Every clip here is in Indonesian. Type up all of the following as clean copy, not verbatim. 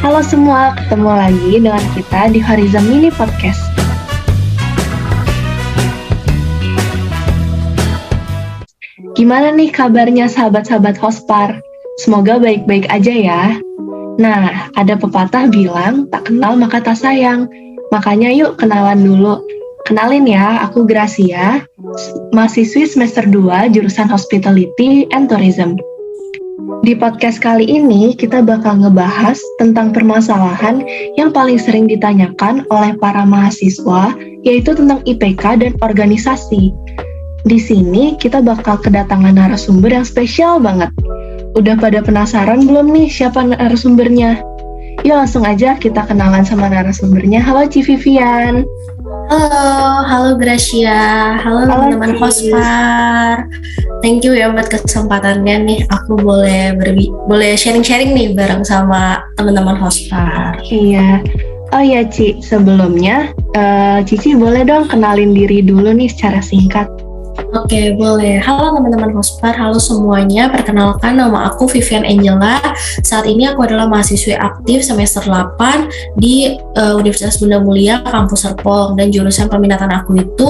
Halo semua, ketemu lagi dengan kita di Horizon Mini Podcast. Gimana nih kabarnya sahabat-sahabat Hospar? Semoga baik-baik aja ya. Nah, ada pepatah bilang, tak kenal maka tak sayang. Makanya yuk kenalan dulu. Kenalin ya, aku Gracia, mahasiswi semester 2 jurusan Hospitality and Tourism. Di podcast kali ini, kita bakal ngebahas tentang permasalahan yang paling sering ditanyakan oleh para mahasiswa, yaitu tentang IPK dan organisasi. Di sini, kita bakal kedatangan narasumber yang spesial banget. Udah pada penasaran belum nih siapa narasumbernya? Yuk langsung aja kita kenalan sama narasumbernya. Halo Ci Vivian. Halo Gracia, halo teman-teman Hospar. Thank you ya buat kesempatannya nih. Aku boleh sharing-sharing nih bareng sama teman-teman Hospar. Iya. Oh ya Ci, sebelumnya Cici boleh dong kenalin diri dulu nih secara singkat. Oke, boleh. Halo teman-teman Hospar, halo semuanya. Perkenalkan, nama aku Vivian Angela. Saat ini aku adalah mahasiswi aktif semester 8 di Universitas Bunda Mulia, Kampus Serpong, dan jurusan peminatan aku itu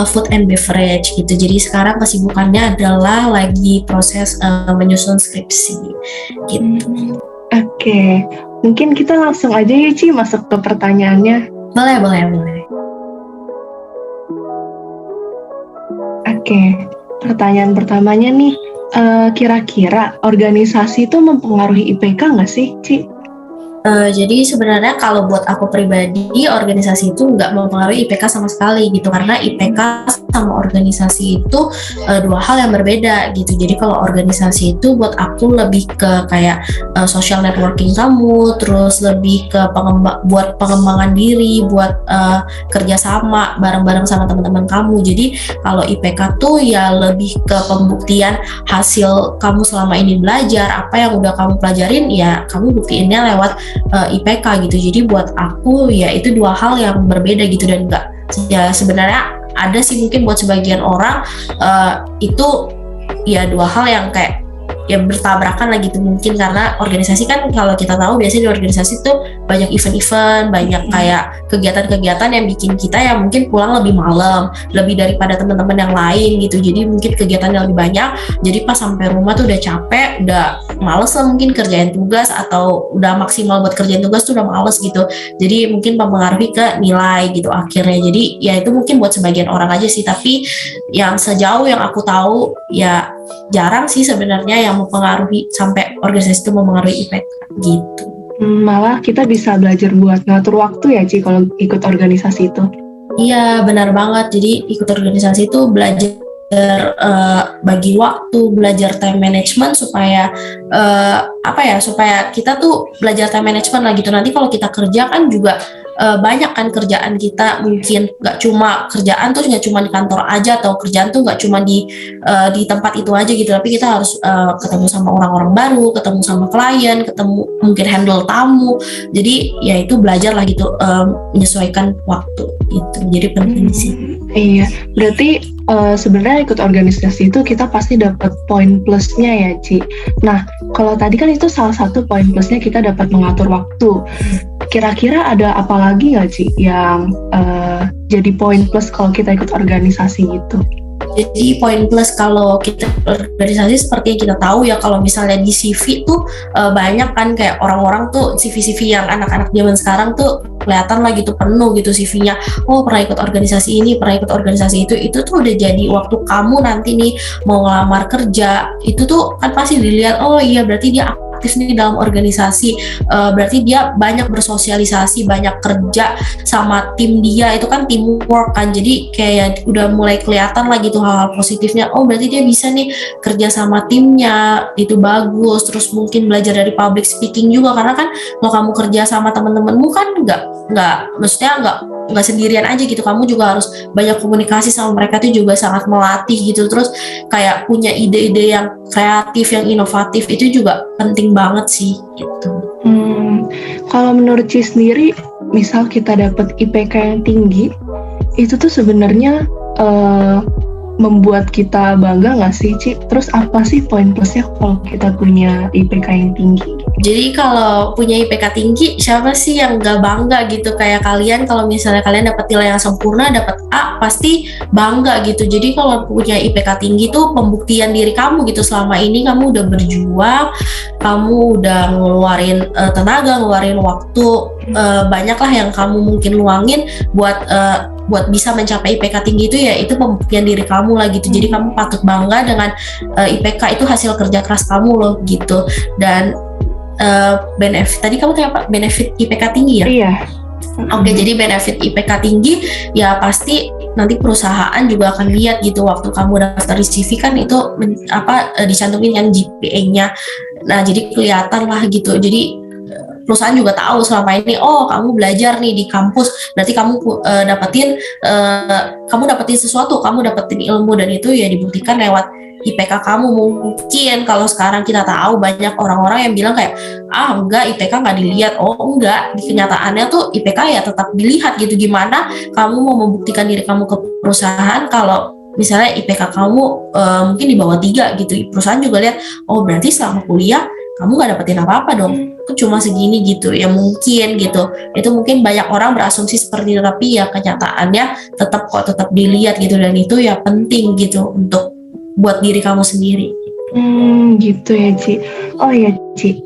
Food and Beverage gitu. Jadi sekarang kesibukannya adalah lagi proses menyusun skripsi gitu. Oke, mungkin kita langsung aja ya Ci masuk ke pertanyaannya. Boleh. Oke, pertanyaan pertamanya nih, kira-kira organisasi itu mempengaruhi IPK nggak sih, Ci? Jadi sebenarnya kalau buat aku pribadi, organisasi itu nggak mempengaruhi IPK sama sekali gitu, karena IPK sama organisasi itu dua hal yang berbeda gitu. Jadi kalau organisasi itu buat aku lebih ke kayak social networking kamu, terus lebih ke buat pengembangan diri, buat kerjasama bareng-bareng sama teman-teman kamu. Jadi kalau IPK tuh ya lebih ke pembuktian hasil kamu selama ini belajar, apa yang udah kamu pelajarin ya kamu buktiinnya lewat IPK gitu. Jadi buat aku ya itu dua hal yang berbeda gitu, dan enggak ya sebenarnya ada sih mungkin buat sebagian orang itu ya dua hal yang kayak ya bertabrakan lah gitu, mungkin karena organisasi kan kalau kita tahu biasanya di organisasi tuh banyak event-event, banyak kayak kegiatan-kegiatan yang bikin kita ya mungkin pulang lebih malam, lebih daripada teman-teman yang lain gitu. Jadi mungkin kegiatannya lebih banyak, jadi pas sampai rumah tuh udah capek, udah males lah mungkin kerjain tugas, atau udah maksimal buat kerjain tugas tuh udah males gitu. Jadi mungkin mempengaruhi ke nilai gitu akhirnya. Jadi ya itu mungkin buat sebagian orang aja sih, tapi yang sejauh yang aku tahu ya jarang sih sebenarnya yang mempengaruhi sampai organisasi itu mempengaruhi IPK gitu. Malah kita bisa belajar buat ngatur waktu ya Ci kalau ikut organisasi itu. Iya benar banget, jadi ikut organisasi itu belajar bagi waktu, belajar time management supaya supaya kita tuh belajar time management lah gitu. Nanti kalau kita kerja kan juga banyak kan kerjaan kita, mungkin nggak cuma kerjaan tuh nggak cuma di kantor aja, atau kerjaan tuh nggak cuma di tempat itu aja gitu, tapi kita harus ketemu sama orang-orang baru, ketemu sama klien, ketemu mungkin handle tamu. Jadi ya itu belajar lah gitu, menyesuaikan waktu gitu. Jadi penting sih. Iya, berarti sebenarnya ikut organisasi itu kita pasti dapat poin plusnya ya Ci. Nah, kalau tadi kan itu salah satu poin plusnya kita dapat mengatur waktu. Kira-kira ada apa lagi nggak Ci yang jadi poin plus kalau kita ikut organisasi gitu? Jadi poin plus kalau kita organisasi seperti yang kita tahu ya, kalau misalnya di CV tuh banyak kan kayak orang-orang tuh CV yang anak-anak zaman sekarang tuh kelihatan lah gitu penuh gitu CV-nya. Oh pernah ikut organisasi ini, pernah ikut organisasi itu tuh udah jadi waktu kamu nanti nih mau ngelamar kerja itu tuh kan pasti dilihat, oh iya berarti dia aktif nih dalam organisasi, berarti dia banyak bersosialisasi, banyak kerja sama tim dia, itu kan teamwork kan. Jadi kayak udah mulai kelihatan lah gitu hal-hal positifnya. Oh berarti dia bisa nih kerja sama timnya, itu bagus. Terus mungkin belajar dari public speaking juga, karena kan kalau kamu kerja sama teman-temanmu kan maksudnya nggak sendirian aja gitu, kamu juga harus banyak komunikasi sama mereka, itu juga sangat melatih gitu. Terus kayak punya ide-ide yang kreatif, yang inovatif, itu juga penting banget sih gitu. Kalau menurut Ci sendiri, misal kita dapat IPK yang tinggi, itu tuh sebenarnya membuat kita bangga nggak sih Ci? Terus apa sih poin plusnya kalau kita punya IPK yang tinggi? Jadi kalau punya IPK tinggi, siapa sih yang gak bangga gitu? Kayak kalian, kalau misalnya kalian dapat nilai yang sempurna, dapat A, pasti bangga gitu. Jadi kalau punya IPK tinggi tuh pembuktian diri kamu gitu. Selama ini kamu udah berjuang, kamu udah ngeluarin tenaga, ngeluarin waktu, banyak lah yang kamu mungkin luangin buat bisa mencapai IPK tinggi itu, ya itu pembuktian diri kamu lah gitu. Jadi kamu patut bangga dengan IPK itu hasil kerja keras kamu loh gitu. Dan benefit tadi kamu tanya apa? Benefit IPK tinggi ya? Iya. Oke, jadi benefit IPK tinggi ya pasti nanti perusahaan juga akan lihat gitu waktu kamu daftar di CV kan itu dicantumin kan GPA-nya. Nah, jadi kelihatan lah gitu. Jadi perusahaan juga tahu selama ini, oh kamu belajar nih di kampus, berarti kamu dapetin sesuatu, kamu dapetin ilmu, dan itu ya dibuktikan lewat IPK kamu. Mungkin kalau sekarang kita tahu banyak orang-orang yang bilang kayak enggak, IPK nggak dilihat. Oh enggak, di kenyataannya tuh IPK ya tetap dilihat gitu. Gimana kamu mau membuktikan diri kamu ke perusahaan kalau misalnya IPK kamu mungkin di bawah 3 gitu, perusahaan juga lihat, oh berarti selama kuliah kamu nggak dapetin apa-apa dong, cuma segini gitu ya. Mungkin gitu, itu mungkin banyak orang berasumsi seperti itu, tapi ya kenyataannya tetap dilihat gitu, dan itu ya penting gitu untuk buat diri kamu sendiri. Gitu ya Ci. Oh ya Ci,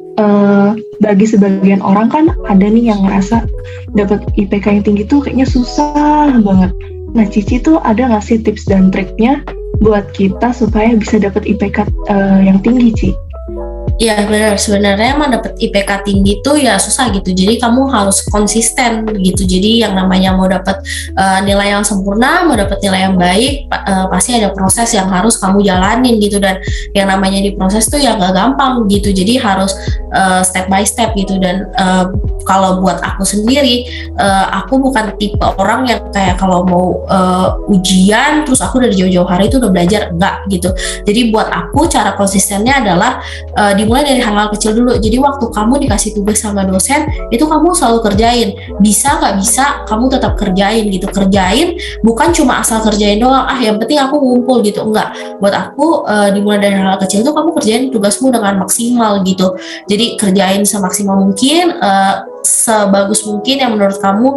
bagi sebagian orang kan ada nih yang ngerasa dapat IPK yang tinggi tuh kayaknya susah banget. Nah Cici tuh ada nggak sih tips dan triknya buat kita supaya bisa dapat IPK yang tinggi, Ci? Iya benar, sebenarnya emang dapet IPK tinggi tuh ya susah gitu. Jadi kamu harus konsisten gitu. Jadi yang namanya mau dapet nilai yang sempurna, mau dapet nilai yang baik, pasti ada proses yang harus kamu jalanin gitu. Dan yang namanya di proses tuh ya gak gampang gitu. Jadi harus step by step gitu. Dan kalau buat aku sendiri, aku bukan tipe orang yang kayak kalau mau ujian terus aku dari jauh-jauh hari itu udah belajar, enggak gitu. Jadi buat aku cara konsistennya adalah dimulai dari hal-hal kecil dulu. Jadi waktu kamu dikasih tugas sama dosen, itu kamu selalu kerjain. Bisa nggak bisa, kamu tetap kerjain gitu. Kerjain bukan cuma asal kerjain doang, yang penting aku ngumpul gitu. Enggak. Buat aku dimulai dari hal-hal kecil tuh kamu kerjain tugasmu dengan maksimal gitu. Jadi kerjain semaksimal mungkin, sebagus mungkin yang menurut kamu,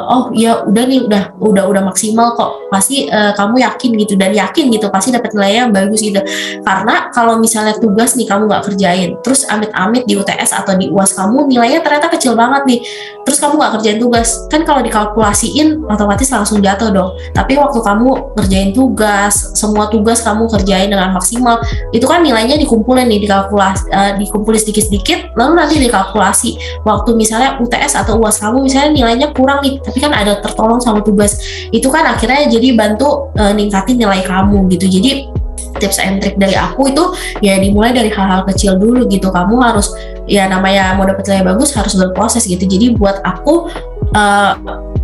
oh ya udah nih, udah maksimal kok, pasti kamu yakin gitu, dan yakin gitu pasti dapat nilai yang bagus gitu. Karena kalau misalnya tugas nih kamu nggak kerjain, terus amit-amit di UTS atau di UAS kamu nilainya ternyata kecil banget nih, terus kamu nggak kerjain tugas, kan kalau dikalkulasiin otomatis langsung jatuh dong. Tapi waktu kamu kerjain tugas, semua tugas kamu kerjain dengan maksimal, itu kan nilainya dikumpulin nih, dikumpulin sedikit-sedikit, lalu nanti dikalkulasi waktu misalnya UTS atau UAS kamu misalnya nilainya kurang nih, tapi kan ada tertolong sama tugas, itu kan akhirnya jadi bantu ningkatin nilai kamu gitu. Jadi tips and trick dari aku itu ya dimulai dari hal-hal kecil dulu gitu. Kamu harus, ya namanya mau dapet nilai bagus harus berproses gitu. Jadi buat aku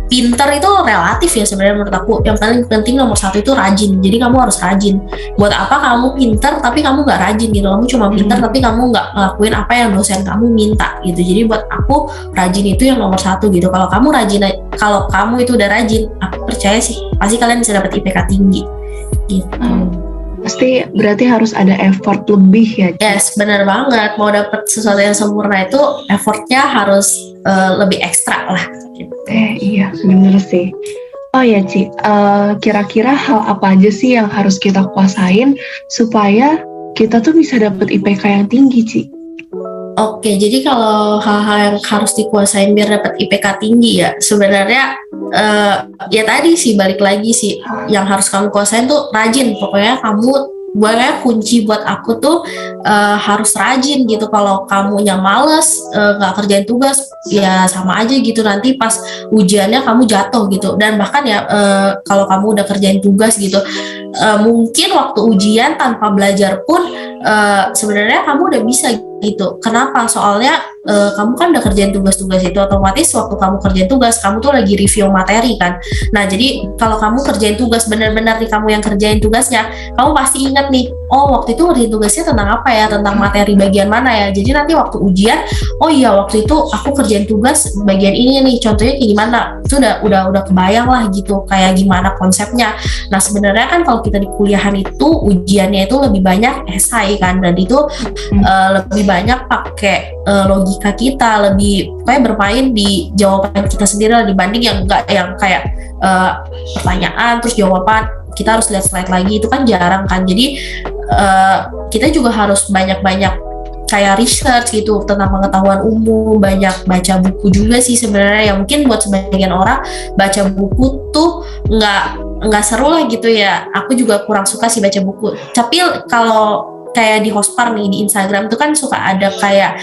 pinter itu relatif ya sebenarnya menurut aku. Yang paling penting nomor 1 itu rajin. Jadi kamu harus rajin. Buat apa kamu pinter tapi kamu nggak rajin gitu? Kamu cuma pinter tapi kamu nggak ngelakuin apa yang dosen kamu minta gitu. Jadi buat aku rajin itu yang nomor 1 gitu. Kalau kamu rajin, kalau kamu itu udah rajin, aku percaya sih pasti kalian bisa dapat IPK tinggi gitu. Pasti berarti harus ada effort lebih ya, Ci? Yes, benar banget. Mau dapet sesuatu yang sempurna itu effortnya harus lebih ekstra lah. Gitu. Iya, bener sih. Oh ya, Ci, kira-kira hal apa aja sih yang harus kita kuasain supaya kita tuh bisa dapet IPK yang tinggi, Ci? Oke, jadi kalau hal-hal yang harus dikuasain biar dapat IPK tinggi ya, sebenarnya ya tadi sih balik lagi sih, yang harus kamu kuasain tuh rajin. Pokoknya kunci buat aku tuh harus rajin gitu. Kalau kamunya males, nggak kerjain tugas, ya sama aja gitu. Nanti pas ujiannya kamu jatuh gitu. Dan bahkan ya kalau kamu udah kerjain tugas gitu, mungkin waktu ujian tanpa belajar pun sebenarnya kamu udah bisa gitu. Kenapa? Soalnya kamu kan udah kerjain tugas-tugas itu, otomatis waktu kamu kerjain tugas kamu tuh lagi review materi kan. Nah jadi kalau kamu kerjain tugas benar-benar nih, kamu yang kerjain tugasnya, kamu pasti ingat nih, oh waktu itu kerjain tugasnya tentang apa ya, tentang materi bagian mana ya. Jadi nanti waktu ujian, oh iya waktu itu aku kerjain tugas bagian ini nih, contohnya kayak gimana, itu udah kebayang lah gitu kayak gimana konsepnya. Nah sebenarnya kan kalau kita di kuliahan itu ujiannya itu lebih banyak esai kan, dan itu lebih banyak pakai logika kita, lebih kayak bermain di jawaban kita sendiri lah, dibanding yang enggak yang kayak pertanyaan terus jawaban kita harus lihat slide lagi, itu kan jarang kan. Jadi kita juga harus banyak-banyak kayak research gitu tentang pengetahuan umum, banyak baca buku juga sih sebenarnya. Yang mungkin buat sebagian orang baca buku tuh nggak seru lah gitu ya. Aku juga kurang suka sih baca buku. Tapi kalau kayak di Hospar nih di Instagram tuh kan suka ada kayak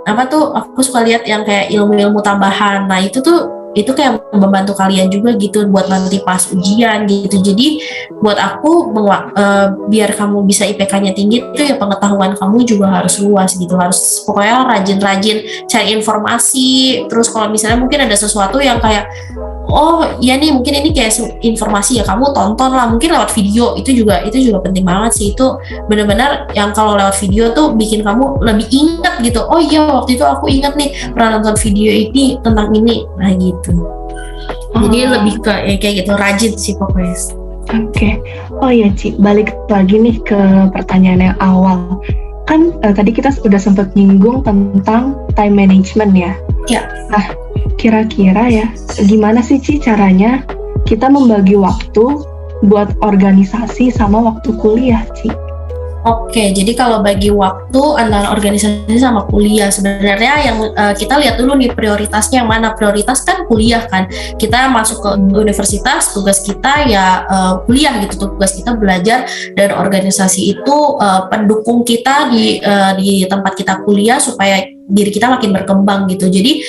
apa tuh, aku suka lihat yang kayak ilmu-ilmu tambahan. Nah itu kayak membantu kalian juga gitu buat nanti pas ujian gitu. Jadi buat aku biar kamu bisa IPK-nya tinggi itu ya pengetahuan kamu juga harus luas gitu, harus pokoknya rajin-rajin cari informasi. Terus kalau misalnya mungkin ada sesuatu yang kayak oh ya nih mungkin ini kayak informasi ya, kamu tonton lah mungkin lewat video, itu juga penting banget sih. Itu benar-benar yang kalau lewat video tuh bikin kamu lebih ingat gitu, oh iya waktu itu aku ingat nih pernah nonton video ini tentang ini, nah gitu. Jadi lebih ke kayak gitu, rajin sih pokoknya. Oke. Oh ya Ci, balik lagi nih ke pertanyaan yang awal. Kan tadi kita udah sempat nyinggung tentang time management ya. Ya. Nah, kira-kira ya, gimana sih Ci caranya kita membagi waktu buat organisasi sama waktu kuliah, Ci? Oke, jadi kalau bagi waktu antara organisasi sama kuliah, sebenarnya yang kita lihat dulu nih prioritasnya yang mana. Prioritas kan kuliah kan, kita masuk ke universitas, tugas kita ya kuliah gitu, tugas kita belajar, dan organisasi itu pendukung kita di tempat kita kuliah supaya diri kita makin berkembang gitu. Jadi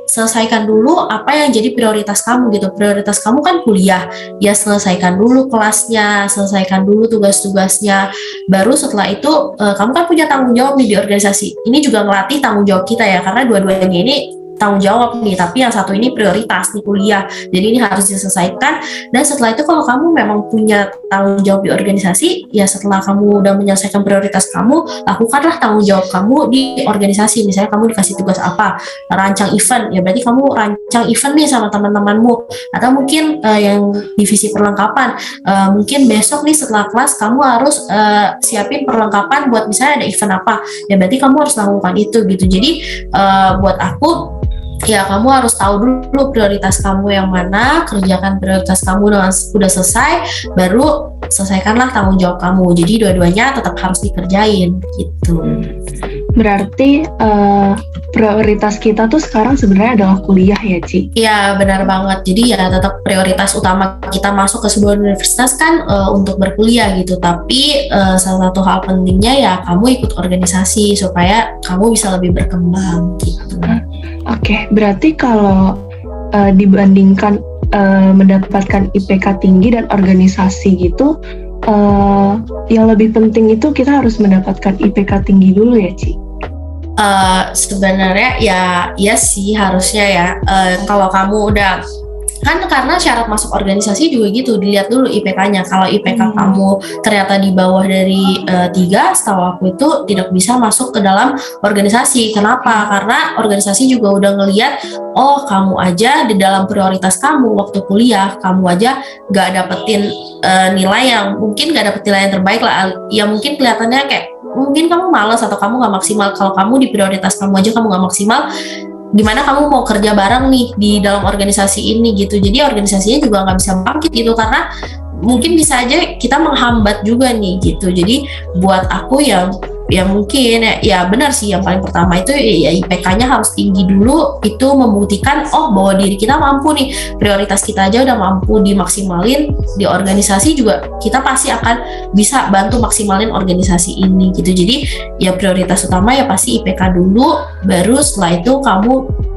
selesaikan dulu apa yang jadi prioritas kamu gitu. Prioritas kamu kan kuliah, ya selesaikan dulu kelasnya, selesaikan dulu tugas-tugasnya. Baru setelah itu kamu kan punya tanggung jawab nih di organisasi. Ini juga ngelatih tanggung jawab kita ya, karena dua-duanya ini tanggung jawab nih, tapi yang satu ini prioritas nih kuliah, jadi ini harus diselesaikan. Dan setelah itu kalau kamu memang punya tanggung jawab di organisasi, ya setelah kamu udah menyelesaikan prioritas kamu, lakukanlah tanggung jawab kamu di organisasi. Misalnya kamu dikasih tugas apa, rancang event, ya berarti kamu rancang event nih sama teman-temanmu. Atau mungkin yang divisi perlengkapan, mungkin besok nih setelah kelas kamu harus siapin perlengkapan buat misalnya ada event apa, ya berarti kamu harus lakukan itu gitu. Jadi buat aku ya kamu harus tahu dulu prioritas kamu yang mana, kerjakan prioritas kamu dengan udah selesai, baru selesaikanlah tanggung jawab kamu. Jadi dua-duanya tetap harus dikerjain gitu. Berarti prioritas kita tuh sekarang sebenarnya adalah kuliah ya, Ci? Iya, benar banget. Jadi ya tetap prioritas utama kita masuk ke sebuah universitas kan untuk berkuliah gitu. Tapi salah satu hal pentingnya ya kamu ikut organisasi supaya kamu bisa lebih berkembang gitu. Oke, berarti kalau dibandingkan mendapatkan IPK tinggi dan organisasi gitu, yang lebih penting itu kita harus mendapatkan IPK tinggi dulu ya, Ci? Sebenarnya ya sih harusnya ya. Kalau kamu udah kan, karena syarat masuk organisasi juga gitu, dilihat dulu IPK-nya. Kalau IPK kamu ternyata di bawah dari 3, setahu aku itu tidak bisa masuk ke dalam organisasi. Kenapa? Karena organisasi juga udah ngelihat, oh kamu aja di dalam prioritas kamu waktu kuliah, kamu aja gak dapetin nilai yang mungkin gak dapet nilai yang terbaik lah. Ya mungkin kelihatannya kayak mungkin kamu malas atau kamu gak maksimal. Kalau kamu di prioritas kamu aja kamu gak maksimal, gimana kamu mau kerja bareng nih di dalam organisasi ini gitu. Jadi organisasinya juga nggak bisa bangkit gitu, karena mungkin bisa aja kita menghambat juga nih gitu. Jadi buat aku ya mungkin ya benar sih, yang paling pertama itu ya IPK-nya harus tinggi dulu. Itu membuktikan bahwa diri kita mampu nih, prioritas kita aja udah mampu dimaksimalin, di organisasi juga kita pasti akan bisa bantu maksimalin organisasi ini gitu. Jadi ya prioritas utama ya pasti IPK dulu, baru setelah itu kamu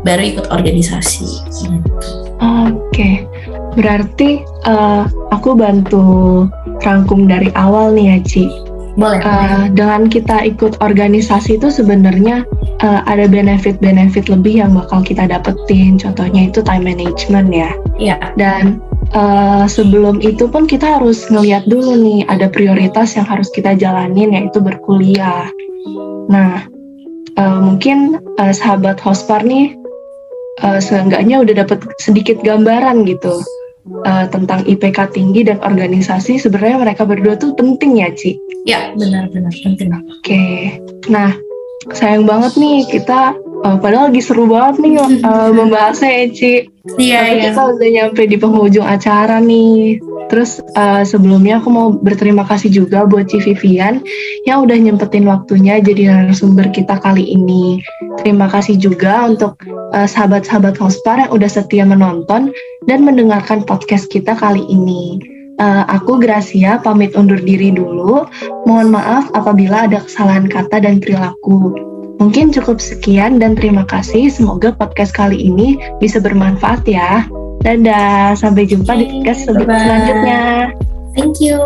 baru ikut organisasi gitu. Oke, berarti aku bantu rangkum dari awal nih ya, Ci. Boleh. Dengan kita ikut organisasi itu sebenarnya ada benefit-benefit lebih yang bakal kita dapetin. Contohnya itu time management ya. Iya. Dan sebelum itu pun kita harus ngeliat dulu nih, ada prioritas yang harus kita jalanin, yaitu berkuliah. Nah, mungkin sahabat Hospar nih seenggaknya udah dapet sedikit gambaran gitu tentang IPK tinggi dan organisasi, sebenarnya mereka berdua tuh penting ya, Ci? Ya, benar-benar penting. Oke, nah sayang banget nih kita padahal lagi seru banget nih membahasnya ya, Ci. Iya, Tapi iya. kita udah nyampe di penghujung acara nih. Terus sebelumnya aku mau berterima kasih juga buat Ci Vivian yang udah nyempetin waktunya jadi narasumber kita kali ini. Terima kasih juga untuk sahabat-sahabat Hospar yang udah setia menonton dan mendengarkan podcast kita kali ini. Aku Gracia pamit undur diri dulu. Mohon maaf apabila ada kesalahan kata dan perilaku. Mungkin cukup sekian dan terima kasih. Semoga podcast kali ini bisa bermanfaat ya. Dadah, sampai jumpa di podcast Bye-bye. selanjutnya. Thank you.